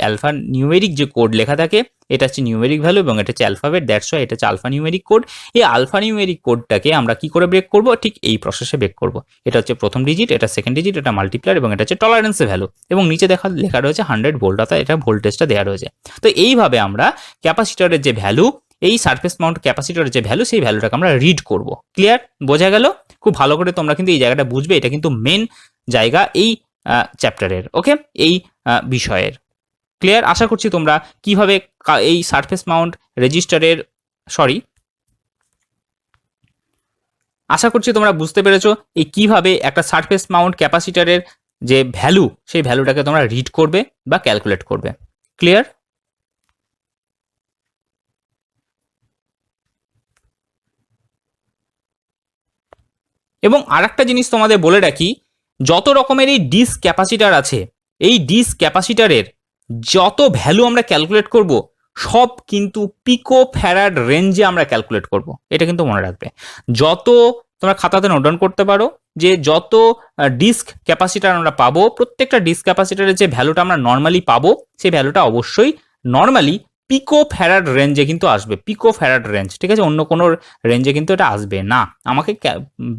আলফা নিউমেরিক যে কোড লেখা থাকে, এটা হচ্ছে নিউমেরিক ভ্যালু এবং এটা হচ্ছে অ্যালফাবেট, দ্যাটস ওয়াই এটা হচ্ছে আলফা নিউমেরিক কোড। এই আলফা নিউমেরিক কোডটাকে আমরা কি করে ব্রেক করব, ঠিক এই প্রসেসে ব্রেক করব। এটা হচ্ছে প্রথম ডিজিট, এটা সেকেন্ড ডিজিট, এটা মাল্টিপ্লায়ার এবং এটা হচ্ছে টলারেন্সের ভ্যালু, এবং নিচে লেখা রয়েছে 100 ভোল্ট, অর্থাৎ এটা ভোল্টেজটা দেওয়া রয়েছে। তো এইভাবে আমরা ক্যাপাসিটরের যে ভ্যালু, এই সারফেস মাউন্ট ক্যাপাসিটরের যে ভ্যালু, সেই ভ্যালুটাকে আমরা রিড করব। ক্লিয়ার? বোঝা গেল? খুব ভালো করে তোমরা কিন্তু এই জায়গাটা বুঝবে, এটা কিন্তু মেন জায়গা এই চ্যাপ্টারের, ওকে, এই বিষয়ের। ক্লিয়ার? আশা করছি তোমরা কিভাবে এই সারফেস মাউন্ট রেজিস্টারের আশা করছি তোমরা বুঝতে পেরেছো এই কিভাবে একটা সারফেস মাউন্ট ক্যাপাসিটরের যে ভ্যালু, সেই ভ্যালুটাকে তোমরা রিড করবে বা ক্যালকুলেট করবে। ক্লিয়ার? এবং আরেকটা জিনিস তোমাদের বলে রাখি, যত রকমের এই ডিস ক্যাপাসিটার আছে, এই ডিস ক্যাপাসিটারের যত ভ্যালু আমরা ক্যালকুলেট করব সব কিন্তু পিকো ফ্যারাড রেঞ্জে আমরা ক্যালকুলেট করব। এটা কিন্তু মনে রাখবে। যত তোমরা খাতাতে নোট ডাউন করতে পারো যে যত ডিস্ক ক্যাপাসিটার আমরা পাবো, প্রত্যেকটা ডিস্ক ক্যাপাসিটারের যে ভ্যালুটা আমরা নর্মালি পাবো সেই ভ্যালুটা অবশ্যই নর্মালি পিকো ফ্যারাড রেঞ্জে কিন্তু আসবে। পিকো ফ্যারাড রেঞ্জ, ঠিক আছে? অন্য কোনো রেঞ্জে কিন্তু এটা আসবে না। আমাকে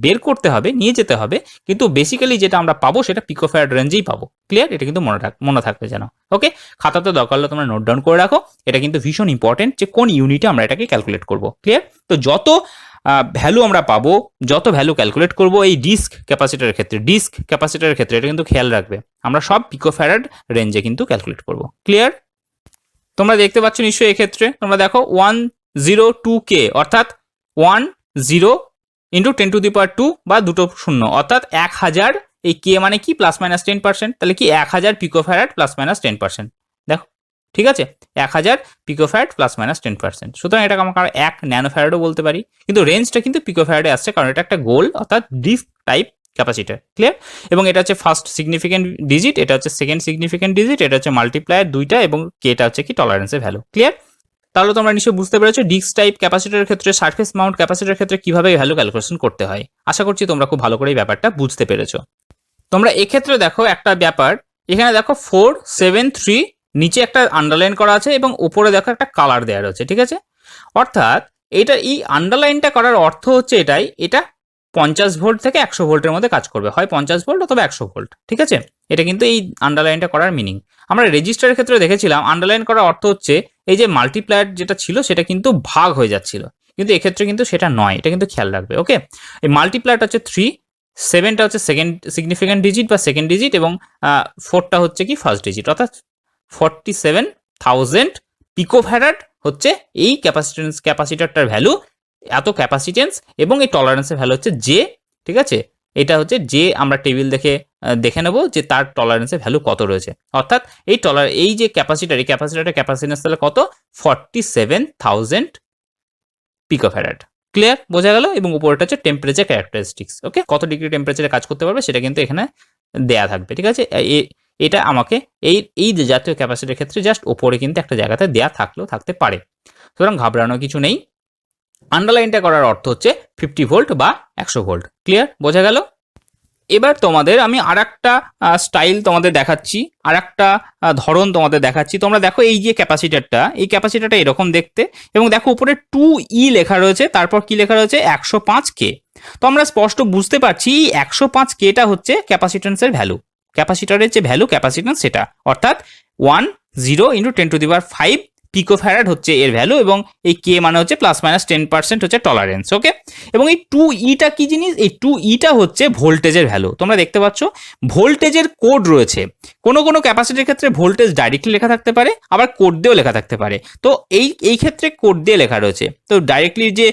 বের করতে হবে, নিয়ে যেতে হবে, কিন্তু বেসিক্যালি যেটা আমরা পাবো সেটা পিকো ফ্যারাড রেঞ্জেই পাবো। ক্লিয়ার? এটা কিন্তু মনে থাকবে যেন। ওকে, খাতাতে দরকার হলে তোমরা নোট ডাউন করে রাখো। এটা কিন্তু ভীষণ ইম্পর্টেন্ট যে কোন ইউনিটে আমরা এটাকে ক্যালকুলেট করবো। ক্লিয়ার? তো যত ভ্যালু আমরা পাবো, যত ভ্যালু ক্যালকুলেট করবো এই ডিস্ক ক্যাপাসিটারের ক্ষেত্রে এটা কিন্তু খেয়াল রাখবে, আমরা সব পিকো ফ্যারাড রেঞ্জে কিন্তু ক্যালকুলেট করবো। ক্লিয়ার? তোমরা দেখতে পাচ্ছ নিশ্চয়ই এক্ষেত্রে তোমরা দেখো 102K অর্থাৎ 10 ইন্টু 10⁻², বা দুটো শূন্য অর্থাৎ 1000। এই কে মানে কি? প্লাস মাইনাস 10%, তাহলে কি 1000 পিকো ফ্যারাড প্লাস মাইনাস 10%। দেখো, ঠিক আছে? 1000 পিকো ফ্যারাড প্লাস মাইনাস 10%। সুতরাং এটাকে আমরা 1 ন্যানো ফ্যারাডও বলতে পারি, কিন্তু রেঞ্জটা কিন্তু পিকো ফ্যারাডে আসছে কারণ এটা একটা গোল অর্থাৎ ডিস্ক টাইপ ক্যাপাসিটার। ক্লিয়ার? এবং এটা হচ্ছে ফার্স্ট সিগনিফিকেন্ট ডিজিট, এটা হচ্ছে সেকেন্ড সিগনিফিকেন্ট ডিজিট, এটা হচ্ছে মাল্টিপ্লায়ার দুইটা, এবং কেটা হচ্ছে কি? টলারেন্সের ভ্যালু। ক্লিয়ার? তাহলে তোমরা নিশ্চয়ই বুঝতে পেরেছো ডিস্ক টাইপ ক্যাপাসিটারের ক্ষেত্রে, সারফেস মাউন্ট ক্যাপাসিটারের ক্ষেত্রে কিভাবে ভ্যালু ক্যালকুলেশন করতে হয়। আশা করছি তোমরা খুব ভালো করে এই ব্যাপারটা বুঝতে পেরেছো। তোমরা এক্ষেত্রে দেখো একটা ব্যাপার, এখানে দেখো 473 নিচে একটা আন্ডারলাইন করা আছে এবং উপরে দেখো একটা কালার দেওয়া রয়েছে। ঠিক আছে? অর্থাৎ এটা এই আন্ডারলাইনটা করার অর্থ হচ্ছে এটাই, এটা 50 ভোল্ট থেকে 100 ভোল্টের মধ্যে কাজ করবে, হয় 50 ভোল্ট অথবা 100 ভোল্ট। ঠিক আছে? এটা কিন্তু এই আন্ডারলাইনটা করার মিনিং। আমরা রেজিস্টারের ক্ষেত্রে দেখেছিলাম আন্ডারলাইন করার অর্থ হচ্ছে এই যে মাল্টিপ্লায়ার যেটা ছিল সেটা কিন্তু ভাগ হয়ে যাচ্ছিল, কিন্তু এক্ষেত্রে কিন্তু সেটা নয়, এটা কিন্তু খেয়াল রাখবে। ওকে, এই মাল্টিপ্লায়ারটা হচ্ছে 3, 7টা হচ্ছে সেকেন্ড সিগনিফিকেন্ট ডিজিট বা সেকেন্ড ডিজিট, এবং 4টা হচ্ছে কি? ফার্স্ট ডিজিট, অর্থাৎ 47,000 পিকোফ্যারাড হচ্ছে এই ক্যাপাসিটারটার ভ্যালু। এত ক্যাপাসিটেন্স এবং এই টলারেন্সের ভ্যালু হচ্ছে জে। ঠিক আছে? এটা হচ্ছে যে আমরা টেবিল দেখে নেব যে তার টলারেন্সের ভ্যালু কত রয়েছে, অর্থাৎ এই যে ক্যাপাসিটারের ক্যাপাসিটেন্স তাহলে কত? 47,000 পিকোফ্যারাড। ক্লিয়ার? বোঝা গেল? এবং উপরটা হচ্ছে টেম্পারেচার ক্যারেক্টারিস্টিক্স। ওকে, কত ডিগ্রি টেম্পারেচারে কাজ করতে পারবে সেটা কিন্তু এখানে দেয়া থাকবে। ঠিক আছে? এটা আমাকে এই জাতীয় ক্যাপাসিটির ক্ষেত্রে জাস্ট ওপরে কিন্তু একটা জায়গাতে দেয়া থাকলেও থাকতে পারে, সুতরাং ঘাবড়ানোর কিছু নেই। আন্ডারলাইনটা করার অর্থ হচ্ছে 50 ভোল্ট বা 100 ভোল্ট। ক্লিয়ার? বোঝা গেল? এবার তোমাদের আমি আরেকটা স্টাইল তোমাদের দেখাচ্ছি, আরেকটা ধরন তোমাদের দেখাচ্ছি। তোমরা দেখো এই যে এই ক্যাপাসিটারটা এরকম দেখতে, এবং দেখো উপরে 2E লেখা রয়েছে, তারপর কি লেখা রয়েছে? 105K। তো আমরা স্পষ্ট বুঝতে পারছি 105Kটা হচ্ছে ক্যাপাসিটেন্সের ভ্যালু, ক্যাপাসিটারের যে ভ্যালু ক্যাপাসিটেন্স সেটা, অর্থাৎ 10 ইন্টু 10⁵ পিকোফ্যারাড হচ্ছে এর ভ্যালু, এবং এই কে মানে হচ্ছে প্লাস মাইনাস 10% হচ্ছে টলারেন্স। ওকে, এবং এই 2E কি জিনিস? এই 2E হচ্ছে ভোল্টেজের ভ্যালু। তোমরা দেখতে পাচ্ছ ভোল্টেজের কোড রয়েছে, কোনো ক্যাপাসিটির ক্ষেত্রে ভোল্টেজ ডাইরেক্টলি লেখা থাকতে পারে, আবার কোড দিয়েও লেখা থাকতে পারে। তো এই ক্ষেত্রে কোড দিয়ে লেখা রয়েছে, তো ডাইরেক্টলি যে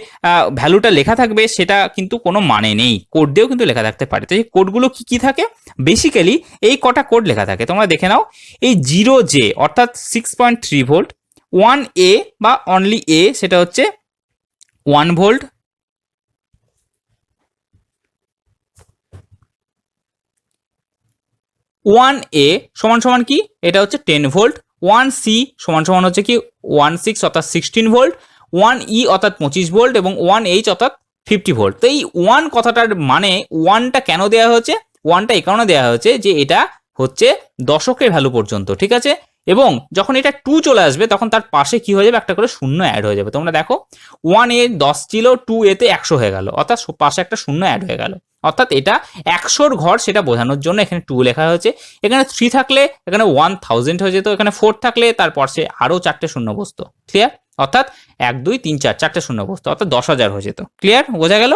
ভ্যালুটা লেখা থাকবে সেটা কিন্তু কোনো মানে নেই, কোড দিয়েও কিন্তু লেখা থাকতে পারে। তো এই কোডগুলো কি থাকে? বেসিক্যালি এই কটা কোড লেখা থাকে, তোমরা দেখে নাও। এই 0J অর্থাৎ 6.3 ভোল্ট, 1A বা অনলি A সেটা হচ্ছে 1 ভোল্ট, 1A সমান কি? এটা হচ্ছে 10 ভোল্ট, 1C সমান হচ্ছে কি? 16 অর্থাৎ 16 ভোল্ট, 1E অর্থাৎ 25 ভোল্ট, এবং 1H অর্থাৎ 50 ভোল্ট। তো এই 1 কথাটার মানে 1টা কেন দেওয়া হয়েছে? 1টা এই কারণে দেওয়া হয়েছে যে এটা হচ্ছে দশকের ভ্যালু পর্যন্ত। ঠিক আছে? এবং যখন এটা 2 চলে আসবে তখন তার পাশে কি হয়ে যাবে? একটা করে শূন্য অ্যাড হয়ে যাবে। তোমরা দেখো 1A 10 ছিল, 2A-তে 100 হয়ে গেল, অর্থাৎ পাশে একটা শূন্য অ্যাড হয়ে গেল, অর্থাৎ এটা 100-র ঘর সেটা বোঝানোর জন্য এখানে 2 লেখা হয়েছে। এখানে 3 থাকলে এখানে 1000 হয়ে যেত, এখানে 4 থাকলে তার পাশে আরও 4টে শূন্য বসতো। ক্লিয়ার? অর্থাৎ 1 2 3 4 4টে শূন্য বসতো, অর্থাৎ 10,000 হয়ে যেত। ক্লিয়ার? বোঝা গেল?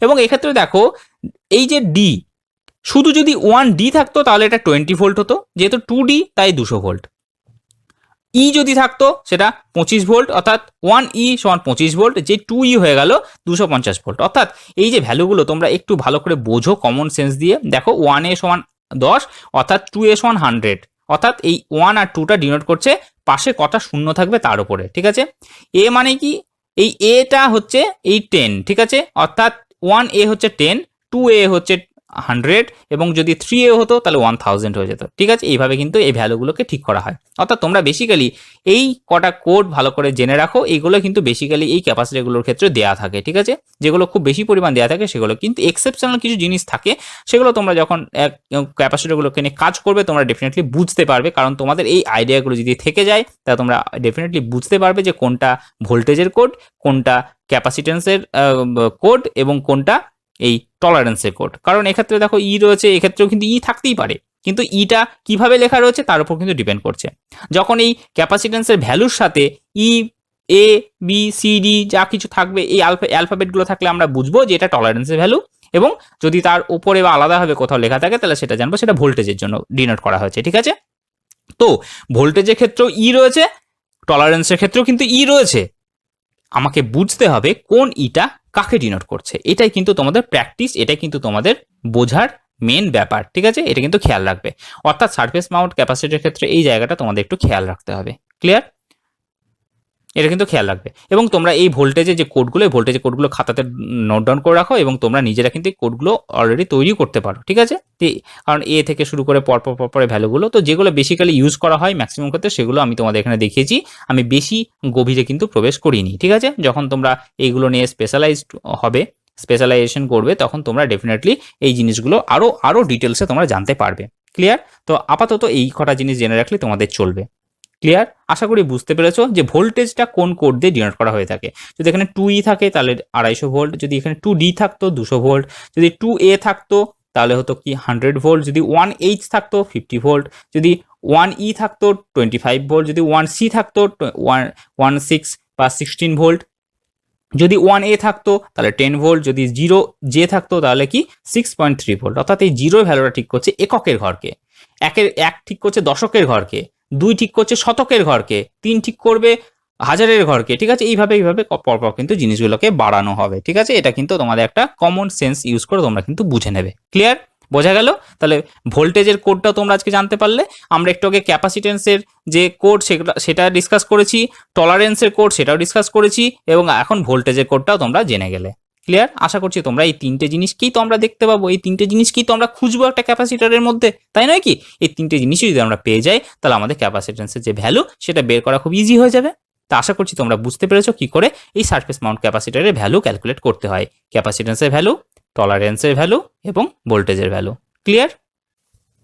এবং এক্ষেত্রে দেখো এই যে D, শুধু যদি 1D থাকতো তাহলে এটা 20 ভোল্ট হতো, যেহেতু 2D তাই 200 ভোল্ট। E যদি থাকতো সেটা 25 ভোল্ট, অর্থাৎ 1E সমান 25 ভোল্ট, যে 2E হয়ে গেল 250 ভোল্ট। অর্থাৎ এই যে ভ্যালুগুলো তোমরা একটু ভালো করে বোঝো কমন সেন্স দিয়ে। দেখো 1A সমান 10, অর্থাৎ 2A সমান 100, অর্থাৎ এই 1 আর 2টা ডিনোট করছে পাশে কটা শূন্য থাকবে তার উপরে। ঠিক আছে? A মানে কি? এই A টা হচ্ছে এই 10। ঠিক আছে? অর্থাৎ 1A হচ্ছে 10, 2A হচ্ছে 100 এবং যদি 3A হতো তাহলে 1000 হয়ে যেত। ঠিক আছে, এইভাবে কিন্তু এই ভ্যালুগুলোকে ঠিক করা হয়। অর্থাৎ তোমরা বেসিক্যালি এই কটা কোড ভালো করে জেনে রাখো, এইগুলো কিন্তু বেসিক্যালি এই ক্যাপাসিটরগুলোর ক্ষেত্রে দেওয়া থাকে। ঠিক আছে, যেগুলো খুব বেশি পরিমাণ দেওয়া থাকে সেগুলো, কিন্তু এক্সেপশনাল কিছু জিনিস থাকে সেগুলো তোমরা যখন ক্যাপাসিটরগুলোকে নিয়ে কাজ করবে তোমরা ডেফিনেটলি বুঝতে পারবে, কারণ তোমাদের এই আইডিয়াগুলো যদি থেকে যায় তাহলে তোমরা ডেফিনেটলি বুঝতে পারবে যে কোনটা ভোল্টেজের কোড, কোনটা ক্যাপাসিটেন্সের কোড এবং কোনটা এই টলারেন্সের কোড। কারণ এক্ষেত্রে দেখো ই রয়েছে, এক্ষেত্রেও কিন্তু ই থাকতেই পারে, কিন্তু ইটা কিভাবে লেখা রয়েছে তার উপর কিন্তু ডিপেন্ড করছে। যখন এই ক্যাপাসিটেন্সের ভ্যালুর সাথে ই, এ, বি, সি, ডি যা কিছু থাকবে এই অ্যালফাবেটগুলো থাকলে আমরা বুঝবো যে এটা টলারেন্সের ভ্যালু, এবং যদি তার উপরে বা আলাদাভাবে কোথাও লেখা থাকে তাহলে সেটা জানবো সেটা ভোল্টেজের জন্য ডিনোট করা হয়েছে। ঠিক আছে, তো ভোল্টেজের ক্ষেত্রেও ই রয়েছে, টলারেন্সের ক্ষেত্রেও কিন্তু ই রয়েছে। আমাকে বুঝতে হবে কোন ইটা কাকে ডিনোট করছে, এটাই কিন্তু তোমাদের প্র্যাকটিস, এটাই কিন্তু তোমাদের বোঝার মেন ব্যাপার। ঠিক আছে, এটা কিন্তু খেয়াল রাখবে। অর্থাৎ সারফেস মাউন্ট ক্যাপাসিটরের ক্ষেত্রে এই জায়গাটা তোমাদের একটু খেয়াল রাখতে হবে। ক্লিয়ার, এটা কিন্তু খেয়াল রাখবে। এবং তোমরা এই ভোল্টেজের যে কোডগুলো, ভোল্টেজের কোডগুলো খাতাতে নোট ডাউন করে রাখো, এবং তোমরা নিজেরা কিন্তু এই কোডগুলো অলরেডি তৈরি করতে পারো। ঠিক আছে, কারণ এ থেকে শুরু করে পরপর ভ্যালুগুলো, তো যেগুলো বেসিক্যালি ইউজ করা হয় ম্যাক্সিমাম ক্ষেত্রে সেগুলো আমি তোমাদের এখানে দেখিয়েছি, আমি বেশি গভীরে কিন্তু প্রবেশ করিনি। ঠিক আছে, যখন তোমরা এইগুলো নিয়ে স্পেশালাইজেশন করবে তখন তোমরা ডেফিনেটলি এই জিনিসগুলো আরও ডিটেলসে তোমরা জানতে পারবে। ক্লিয়ার, তো আপাতত এই কটা জিনিস জেনে রাখলে তোমাদের চলবে। ক্লিয়ার, আশা করি বুঝতে পেরেছো যে ভোল্টেজটা কোন কোড দিয়ে ডিনোট করা হয়ে থাকে। যদি এখানে 2E থাকে তাহলে 250 ভোল্ট, যদি এখানে 2D থাকতো 200 ভোল্ট, যদি 2A থাকতো তাহলে হতো কি 100 ভোল্ট, যদি 1H থাকতো 50 ভোল্ট, যদি 1E থাকতো 25 ভোল্ট, যদি 1C থাকতো 16 বা 16 ভোল্ট, যদি 1A থাকতো তাহলে 10 ভোল্ট, যদি 0J থাকতো তাহলে কি 6.3 ভোল্ট। অর্থাৎ এই জিরোর ভ্যালুটা ঠিক করছে এককের ঘরকে, এক ঠিক করছে দশকের ঘরকে, 2 ঠিক করছে শতকের ঘরকে, 3 ঠিক করবে হাজারের ঘরকে। ঠিক আছে, এইভাবে পরপর কিন্তু জিনিসগুলোকে বাড়ানো হবে। ঠিক আছে, এটা কিন্তু তোমাদের একটা কমন সেন্স ইউজ করে তোমরা কিন্তু বুঝে নেবে। ক্লিয়ার, বোঝা গেল? তাহলে ভোল্টেজের কোডটা তোমরা আজকে জানতে পারলে। আমরা একটু আগে ক্যাপাসিটেন্সের যে কোড সেটা ডিসকাস করেছি, টলারেন্সের কোড সেটাও ডিসকাস করেছি, এবং এখন ভোল্টেজের কোডটাও তোমরা জেনে গেলে। ক্লিয়ার, আশা করছি তোমরা এই তিনটে জিনিসকেই তো আমরা দেখতে পাবো, এই তিনটে জিনিসকেই তো আমরা খুঁজবো একটা ক্যাপাসিটরের মধ্যে, তাই নয় কি? এই তিনটে জিনিসই যদি আমরা পেয়ে যাই তাহলে আমাদের ক্যাপাসিটেন্সের যে ভ্যালু সেটা বের করা খুব ইজি হয়ে যাবে। তা আশা করছি তোমরা বুঝতে পেরেছো কি করে এই সারফেস মাউন্ট ক্যাপাসিটরের ভ্যালু ক্যালকুলেট করতে হয়, ক্যাপাসিটেন্সের ভ্যালু, টলারেন্সের ভ্যালু এবং ভোল্টেজের ভ্যালু। ক্লিয়ার,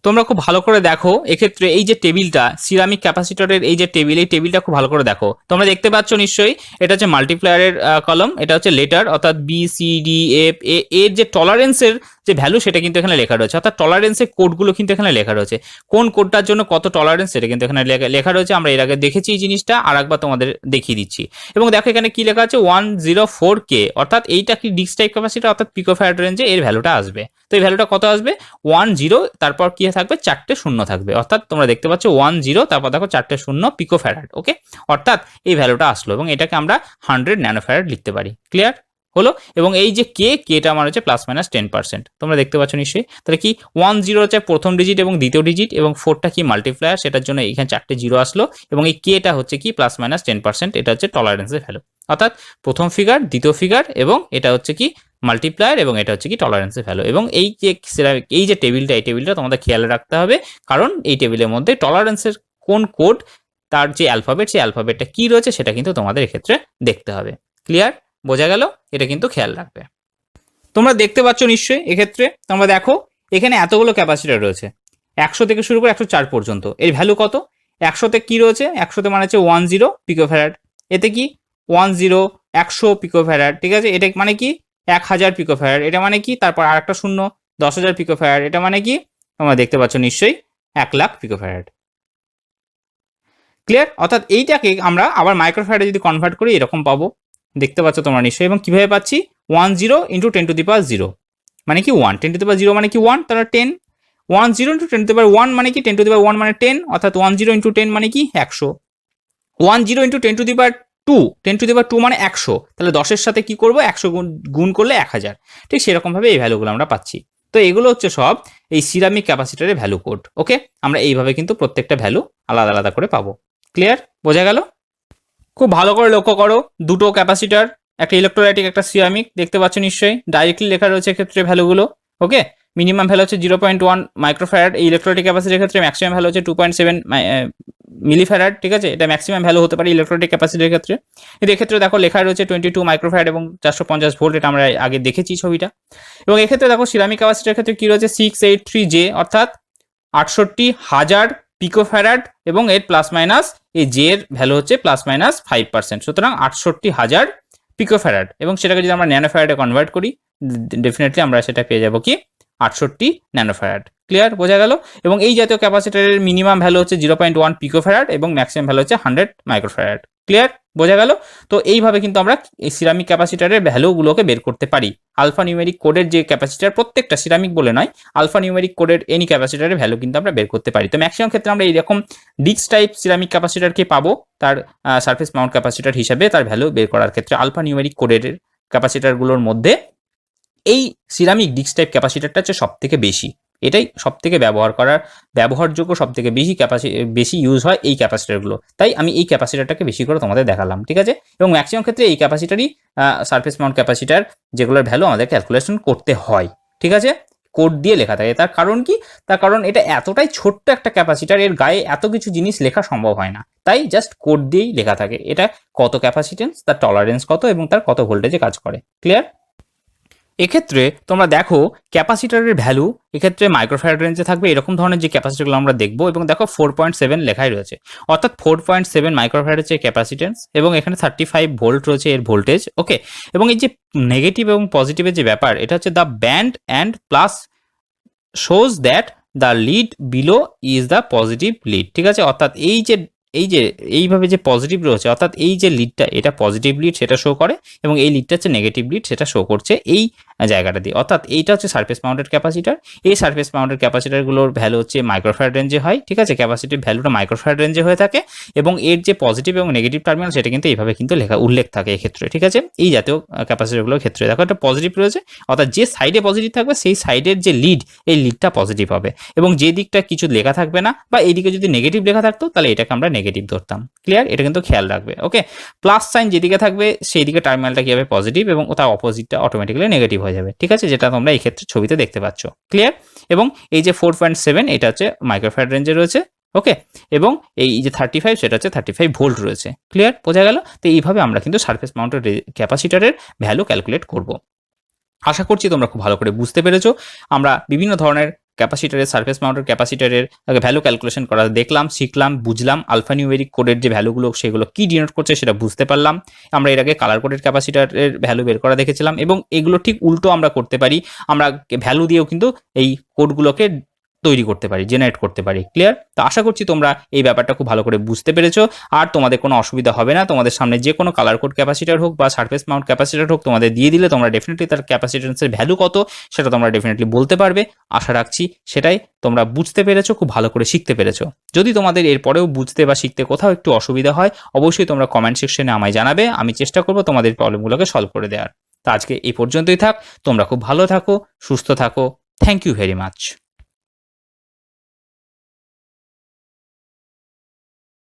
তোমরা খুব ভালো করে দেখো এক্ষেত্রে এই যে টেবিলটা, সিরামিক ক্যাপাসিটরের এই যে টেবিল, এই টেবিলটা খুব ভালো করে দেখো। তোমরা দেখতে পাচ্ছ নিশ্চয়ই, এটা হচ্ছে মাল্টিপ্লায়ারের কলম, এটা হচ্ছে লেটার, অর্থাৎ বি, সি, ডি, এফ, এর যে টলারেন্সের যে ভ্যালু সেটা কিন্তু এখানে লেখা রয়েছে, অর্থাৎ টলারেন্সের কোডগুলো কিন্তু এখানে লেখা রয়েছে, কোন কোডটার জন্য কত টলারেন্স সেটা কিন্তু এখানে লেখা রয়েছে। আমরা এর আগে দেখেছি এই জিনিসটা, আর একবার তোমাদের দেখিয়ে দিচ্ছি। এবং দেখো এখানে কি লেখা আছে 104K, অর্থাৎ এইটা কি ডিস্ক টাইপ ক্যাপাসিটর, অর্থাৎ পিকোফ্যারাড রেঞ্জে এর ভ্যালুটা আসবে। তো এই ভ্যালুটা কত আসবে? 10, তারপর কি থাকবে 4টে শূন্য থাকবে, অর্থাৎ তোমরা দেখতে পাচ্ছ 10, তারপর দেখো 4টে শূন্য পিকোফ্যারাড। ওকে, অর্থাৎ এই ভ্যালুটা আসলো, এবং এটাকে আমরা 100 ন্যানোফ্যারাড লিখতে পারি। ক্লিয়ার হলো? এবং এই যে কেটা আমার হচ্ছে ±10%, তোমরা দেখতে পাচ্ছ নিশ্চয়ই। তাহলে কি 10 হচ্ছে প্রথম ডিজিট এবং দ্বিতীয় ডিজিট, এবং 4টা কি মাল্টিপ্লায়ার, সেটার জন্য এখানে 4টে জিরো আসলো, এবং এই কেটা হচ্ছে কি ±10%, এটা হচ্ছে টলারেন্সের ভ্যালু, অর্থাৎ প্রথম ফিগার, দ্বিতীয় ফিগার, এবং এটা হচ্ছে কি মাল্টিপ্লায়ার, এবং এটা হচ্ছে কি টলারেন্সের ভ্যালু। এবং এই যে টেবিলটা, এই টেবিলটা তোমাদের খেয়াল রাখতে হবে, কারণ এই টেবিলের মধ্যে টলারেন্সের কোন কোড, তার যে অ্যালফাবেট, সেই অ্যালফাবেটটা কি রয়েছে সেটা কিন্তু তোমাদের এক্ষেত্রে দেখতে হবে। ক্লিয়ার, বোঝা গেল? এটা কিন্তু খেয়াল রাখবে। তোমরা দেখতে পাচ্ছ নিশ্চয়ই এক্ষেত্রে, তোমরা দেখো এখানে এতগুলো ক্যাপাসিটর রয়েছে, 100 থেকে শুরু করে 104 পর্যন্ত। এর ভ্যালু কত? 100তে কি রয়েছে? 100তে মানে হচ্ছে 10 পিকোফ্যারাড, এতে কি 100 পিকোফ্যারাড। ঠিক আছে, এটা মানে কি 1000 পিকোফ্যারাড, এটা মানে কি, তারপর আর একটা শূন্য 10,000 পিকোফ্যারাড, এটা মানে কি তোমরা দেখতে পাচ্ছ নিশ্চয়ই 1,00,000 পিকোফ্যারাড। ক্লিয়ার, অর্থাৎ এইটাকে আমরা আবার মাইক্রোফ্যারাডে যদি কনভার্ট করি এরকম পাবো, দেখতে পাচ্ছ তোমরা নিশ্চয়ই। এবং কিভাবে পাচ্ছি? 10 × 10⁻0 মানে কি 1, 10⁻0 মানে কি 1, তাহলে 10, 10 × 10⁻1 মানে কি 10⁻1 মানে 10, অর্থাৎ 10 × 10 মানে কি 100, 10 × 10⁻2, 10⁻2 মানে 100, তাহলে 10-এর সাথে কি করবো 100 গুণ করলে 1000। ঠিক সেরকমভাবে এই ভ্যালুগুলো আমরা পাচ্ছি। তো এগুলো হচ্ছে সব এই সিরামিক ক্যাপাসিটরের ভ্যালু কোড। ওকে, আমরা এইভাবে কিন্তু প্রত্যেকটা ভ্যালু আলাদা আলাদা করে পাবো। ক্লিয়ার, বোঝা গেল? খুব ভালো করে লক্ষ্য করো, দুটো ক্যাপাসিটর, একটা ইলেকট্রোলাইটিক একটা সিরামিক, দেখতে পাচ্ছ নিশ্চয়ই ডাইরেক্টলি লেখা রয়েছে ক্ষেত্রে ভ্যালুগুলো। ওকে, মিনিমাম ভ্যালু হচ্ছে 0.1 মাইক্রোফ্যারাড, এই ইলেকট্রোলাইটিক ক্যাপাসিটির ক্ষেত্রে ম্যাক্সিমাম ভ্যালু হচ্ছে 2.7 মিলিফ্যারাড, ঠিক আছে, এটা ম্যাক্সিমাম ভ্যালু হতে পারে ইলেকট্রোলাইটিক ক্যাপাসিটির ক্ষেত্রে। কিন্তু এক্ষেত্রে দেখো লেখা রয়েছে 22 মাইক্রোফ্যারাড এবং 450 ভোল্ট, এটা আমরা আগে দেখেছি ছবিটা। এবং এক্ষেত্রে দেখো সিরামিক ক্যাপাসিটির ক্ষেত্রে কি রয়েছে 683J, অর্থাৎ 68,000 পিকোফ্যারাড, এবং এর প্লাস মাইনাস এই জে এর ভ্যালু হচ্ছে প্লাস মাইনাস 5%, সুতরাং 68,000 পিকোফ্যারাড, এবং সেটাকে যদি আমরা ন্যানোফ্যারাডে কনভার্ট করি ডেফিনেটলি আমরা সেটা পেয়ে যাবো কি 68 ন্যানোফ্যারাড। ক্লিয়ার, বোঝা গেল। এবং এই জাতীয় ক্যাপাসিটারের মিনিমাম ভ্যালু হচ্ছে 0.1 পিকোফ্যারাড এবং ম্যাক্সিমাম ভ্যালু হচ্ছে 100 মাইক্রোফ্যারাড। ক্লিয়ার, বোঝা গেল। তো এইভাবে কিন্তু আমরা এই সিরামিক ক্যাপাসিটারের ভ্যালুগুলোকে বের করতে পারি। আলফা নিউমেরিক কোডের যে ক্যাপাসিটার, প্রত্যেকটা সিরামিক বলে নয়, আলফা নিউমেরিক কোডের এনি ক্যাপাসিটারের ভ্যালু কিন্তু আমরা বের করতে পারি। তো ম্যাক্সিমাম ক্ষেত্রে আমরা এইরকম ডিস্ক টাইপ সিরামিক ক্যাপাসিটারকে পাবো তার সারফেস মাউন্ট ক্যাপাসিটার হিসাবে তার ভ্যালু বের করার ক্ষেত্রে। আলফা নিউমেরিক কোডের ক্যাপাসিটারগুলোর মধ্যে এই সিরামিক ডিস্ক টাইপ ক্যাপাসিটারটা হচ্ছে সব থেকে বেশি, এটাই সব থেকে ব্যবহারযোগ্য, সব থেকে বেশি ইউজ হয় এই ক্যাপাসিটারগুলো, তাই আমি এই ক্যাপাসিটারটাকে বেশি করে তোমাদের দেখালাম, ঠিক আছে। এবং ম্যাক্সিমাম ক্ষেত্রে এই ক্যাপাসিটারই সারফেস মাউন্ট ক্যাপাসিটার যেগুলোর ভ্যালু আমাদের ক্যালকুলেশন করতে হয়, ঠিক আছে, কোড দিয়ে লেখা থাকে। তার কারণ কি? তার কারণ এটা এতটাই ছোট্ট একটা ক্যাপাসিটার, এর গায়ে এত কিছু জিনিস লেখা সম্ভব হয় না, তাই জাস্ট কোড দিয়েই লেখা থাকে এটা কত ক্যাপাসিটেন্স, তার টলারেন্স কত এবং তার কত ভোল্টেজে কাজ করে। ক্লিয়ার? এক্ষেত্রে তোমরা দেখো ক্যাপাসিটারের ভ্যালু এক্ষেত্রে মাইক্রোফ্যারাড রেঞ্জে থাকবে, এরকম ধরনের যে ক্যাপাসিটারগুলো আমরা দেখবো। এবং দেখো 4.7 লেখাই রয়েছে, অর্থাৎ 4.7 মাইক্রোফ্যারাড হচ্ছে ক্যাপাসিটেন্স, এবং এখানে 35 ভোল্ট রয়েছে এর ভোল্টেজ। ওকে, এবং এই যে নেগেটিভ এবং পজিটিভের যে ব্যাপার, এটা হচ্ছে the band and plus shows that the lead below is the positive lead, ঠিক আছে। অর্থাৎ এইভাবে যে পজিটিভ রয়েছে, অর্থাৎ এই যে লিডটা এটা পজিটিভ লিড সেটা শো করে, এবং এই লিডটা হচ্ছে নেগেটিভ লিড সেটা শো করছে এই জায়গাটা দিয়ে। অর্থাৎ এইটা হচ্ছে সারফেস মাউন্টেড ক্যাপাসিটার। এই সারফেস মাউন্টেড ক্যাপাসিটারগুলোর ভ্যালু হচ্ছে মাইক্রোফ্যারাড রেঞ্জে হয়, ঠিক আছে, ক্যাপাসিটির ভ্যালুটা মাইক্রোফ্যারাড রেঞ্জে হয়ে থাকে, এবং এর যে পজিটিভ এবং নেগেটিভ টার্মিনাল সেটা কিন্তু এইভাবে কিন্তু উল্লেখ থাকে এক্ষেত্রে, ঠিক আছে। এই জাতীয় ক্যাপাসিটারগুলোর ক্ষেত্রে দেখো একটা পজিটিভ রয়েছে, অর্থাৎ যে সাইডে পজিটিভ থাকবে সেই সাইডের যে লিড, এই লিডটা পজিটিভ হবে, এবং যে দিকটা কিছু লেখা থাকবে না বা এইদিকে যদি নেগেটিভ লেখা থাকতো তাহলে এটাকে আমরা নেগেটিভ ধরতাম। ক্লিয়ার? এটা কিন্তু খেয়াল রাখবে। ওকে, প্লাস সাইন যেদিকে থাকবে সেই দিকে টার্মিনালটা কি হবে পজিটিভ, এবং তার অপোজিটটা অটোমেটিক্যালি নেগেটিভ হয়ে যাবে, ঠিক আছে, যেটা তোমরা এই ক্ষেত্রে ছবিতে দেখতে পাচ্ছ। ক্লিয়ার? এবং এই যে 4.7 এটা হচ্ছে মাইক্রোফ্যারাড রেঞ্জে রয়েছে। ওকে, এবং এই যে 35 সেটা হচ্ছে 35 ভোল্ট রয়েছে। ক্লিয়ার, বোঝা গেল। তো এইভাবে আমরা কিন্তু সারফেস মাউন্টেড ক্যাপাসিটারের ভ্যালু ক্যালকুলেট করব। আশা করছি তোমরা খুব ভালো করে বুঝতে পেরেছো। আমরা বিভিন্ন ধরনের ক্যাপাসিটারের, সারফেস মাউন্টেড ক্যাপাসিটারের ভ্যালু ক্যালকুলেশন করা দেখলাম, শিখলাম, বুঝলাম। আলফা নিউমেরিক কোডের যে ভ্যালুগুলো সেগুলো কি ডিনোট করছে সেটা বুঝতে পারলাম। আমরা এর আগে কালার কোডেড ক্যাপাসিটারের ভ্যালু বের করা দেখেছিলাম, এবং এগুলো ঠিক উল্টো আমরা করতে পারি। আমরা ভ্যালু দিয়েও কিন্তু এই কোডগুলোকে তৈরি করতে পারি, জেনারেট করতে পারি। ক্লিয়ার? তো আশা করছি তোমরা এই ব্যাপারটা খুব ভালো করে বুঝতে পেরেছো, আর তোমাদের কোনো অসুবিধা হবে না। তোমাদের সামনে যে কোনো কালার কোড ক্যাপাসিটার হোক বা সারফেস মাউন্ট ক্যাপাসিটার হোক তোমাদের দিয়ে দিলে তোমরা ডেফিনেটলি তার ক্যাপাসিটেন্সের ভ্যালু কত সেটা তোমরা ডেফিনেটলি বলতে পারবে। আশা রাখছি সেটাই তোমরা বুঝতে পেরেছো, খুব ভালো করে শিখতে পেরেছো। যদি তোমাদের এরপরেও বুঝতে বা শিখতে কোথাও একটু অসুবিধা হয় অবশ্যই তোমরা কমেন্ট সেকশনে আমায় জানাবে, আমি চেষ্টা করবো তোমাদের প্রবলেমগুলোকে সলভ করে দেওয়ার। তো আজকে এই পর্যন্তই থাক, তোমরা খুব ভালো থাকো, সুস্থ থাকো। Thank you very much.